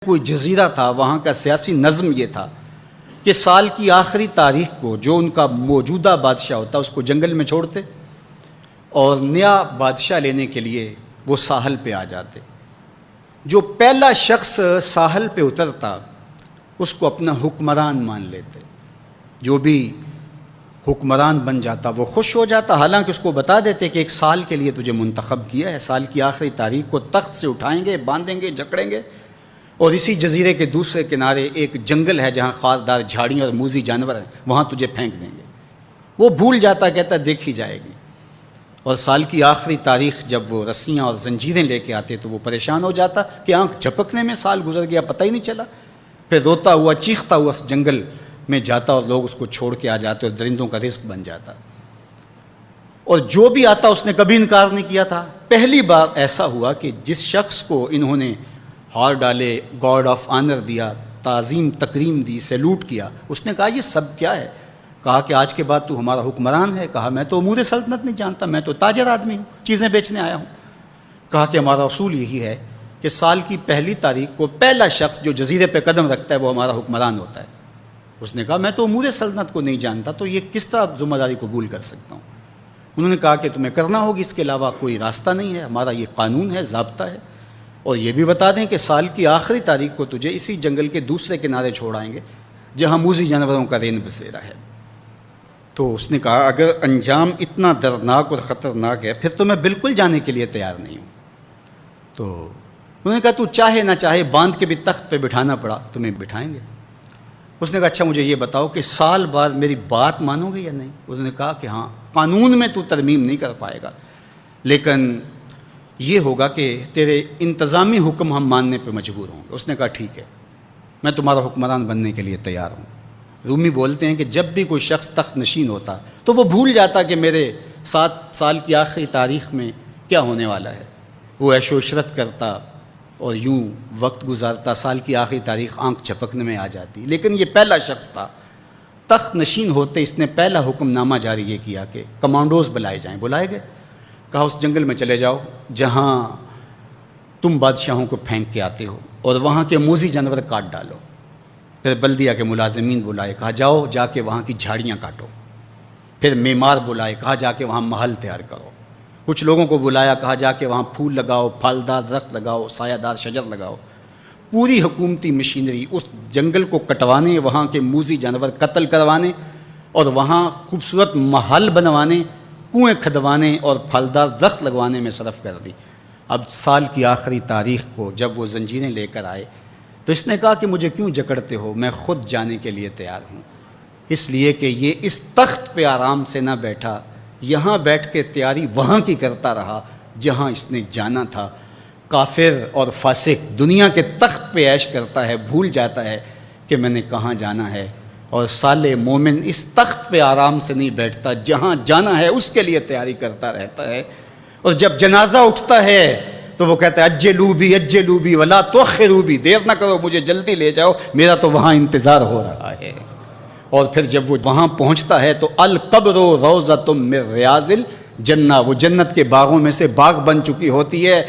کوئی جزیرہ تھا، وہاں کا سیاسی نظم یہ تھا کہ سال کی آخری تاریخ کو جو ان کا موجودہ بادشاہ ہوتا اس کو جنگل میں چھوڑتے اور نیا بادشاہ لینے کے لیے وہ ساحل پہ آ جاتے۔ جو پہلا شخص ساحل پہ اترتا اس کو اپنا حکمران مان لیتے۔ جو بھی حکمران بن جاتا وہ خوش ہو جاتا، حالانکہ اس کو بتا دیتے کہ ایک سال کے لیے تجھے منتخب کیا ہے، سال کی آخری تاریخ کو تخت سے اٹھائیں گے، باندھیں گے، جکڑیں گے، اور اسی جزیرے کے دوسرے کنارے ایک جنگل ہے جہاں خاردار جھاڑیاں اور موذی جانور ہیں، وہاں تجھے پھینک دیں گے۔ وہ بھول جاتا، کہتا دیکھی جائے گی۔ اور سال کی آخری تاریخ جب وہ رسیاں اور زنجیریں لے کے آتے تو وہ پریشان ہو جاتا کہ آنکھ جھپکنے میں سال گزر گیا، پتہ ہی نہیں چلا۔ پھر روتا ہوا چیختا ہوا اس جنگل میں جاتا اور لوگ اس کو چھوڑ کے آ جاتے اور درندوں کا رزق بن جاتا۔ اور جو بھی آتا اس نے کبھی انکار نہیں کیا تھا۔ پہلی بار ایسا ہوا کہ جس شخص کو انہوں نے ہار ڈالے، گارڈ آف آنر دیا، تعظیم تکریم دی، سیلوٹ کیا، اس نے کہا یہ سب کیا ہے؟ کہا کہ آج کے بعد تو ہمارا حکمران ہے۔ کہا میں تو امور سلطنت نہیں جانتا، میں تو تاجر آدمی ہوں، چیزیں بیچنے آیا ہوں۔ کہا کہ ہمارا اصول یہی ہے کہ سال کی پہلی تاریخ کو پہلا شخص جو جزیرے پہ قدم رکھتا ہے وہ ہمارا حکمران ہوتا ہے۔ اس نے کہا میں تو امور سلطنت کو نہیں جانتا، تو یہ کس طرح ذمہ داری قبول کر سکتا ہوں؟ انہوں نے کہا کہ تمہیں کرنا ہوگی، اس کے علاوہ کوئی راستہ نہیں ہے، ہمارا یہ قانون ہے، ضابطہ ہے، اور یہ بھی بتا دیں کہ سال کی آخری تاریخ کو تجھے اسی جنگل کے دوسرے کنارے چھوڑائیں گے جہاں موذی جانوروں کا رین بسیرا ہے۔ تو اس نے کہا اگر انجام اتنا دردناک اور خطرناک ہے پھر تو میں بالکل جانے کے لیے تیار نہیں ہوں۔ تو انہوں نے کہا تو چاہے نہ چاہے باندھ کے بھی تخت پہ بٹھانا پڑا تمہیں بٹھائیں گے۔ اس نے کہا اچھا مجھے یہ بتاؤ کہ سال بعد میری بات مانو گے یا نہیں؟ اس نے کہا کہ ہاں، قانون میں تو ترمیم نہیں کر پائے گا، لیکن یہ ہوگا کہ تیرے انتظامی حکم ہم ماننے پہ مجبور ہوں گے۔ اس نے کہا ٹھیک ہے، میں تمہارا حکمران بننے کے لیے تیار ہوں۔ رومی بولتے ہیں کہ جب بھی کوئی شخص تخت نشین ہوتا تو وہ بھول جاتا کہ میرے 7 سال کی آخری تاریخ میں کیا ہونے والا ہے۔ وہ عیش و عشرت کرتا اور یوں وقت گزارتا، سال کی آخری تاریخ آنکھ جھپکنے میں آ جاتی۔ لیکن یہ پہلا شخص تھا، تخت نشین ہوتے اس نے پہلا حکم نامہ جاری یہ کیا کہ کمانڈوز بلائے جائیں۔ بلائے گئے، کہا اس جنگل میں چلے جاؤ جہاں تم بادشاہوں کو پھینک کے آتے ہو اور وہاں کے موذی جانور کاٹ ڈالو۔ پھر بلدیہ کے ملازمین بلائے، کہا جاؤ جا کے وہاں کی جھاڑیاں کاٹو۔ پھر معمار بلائے، کہا جا کے وہاں محل تیار کرو۔ کچھ لوگوں کو بلایا، کہا جا کے وہاں پھول لگاؤ، پھلدار درخت لگاؤ، سایہ دار شجر لگاؤ۔ پوری حکومتی مشینری اس جنگل کو کٹوانے، وہاں کے موذی جانور قتل کروانے اور وہاں خوبصورت محل بنوانے، کنویں کھدوانے اور پھلدار درخت لگوانے میں صرف کر دی۔ اب سال کی آخری تاریخ کو جب وہ زنجیریں لے کر آئے تو اس نے کہا کہ مجھے کیوں جکڑتے ہو، میں خود جانے کے لیے تیار ہوں، اس لیے کہ یہ اس تخت پہ آرام سے نہ بیٹھا، یہاں بیٹھ کے تیاری وہاں کی کرتا رہا جہاں اس نے جانا تھا۔ کافر اور فاسق دنیا کے تخت پہ عیش کرتا ہے، بھول جاتا ہے کہ میں نے کہاں جانا ہے، اور صالح مومن اس تخت پہ آرام سے نہیں بیٹھتا، جہاں جانا ہے اس کے لیے تیاری کرتا رہتا ہے۔ اور جب جنازہ اٹھتا ہے تو وہ کہتا ہے اجلوا بی ولا تؤخروا بی، دیر نہ کرو مجھے جلدی لے جاؤ، میرا تو وہاں انتظار ہو رہا ہے۔ اور پھر جب وہ وہاں پہنچتا ہے تو القبر روضۃ من ریاض الجنہ، وہ جنت کے باغوں میں سے باغ بن چکی ہوتی ہے۔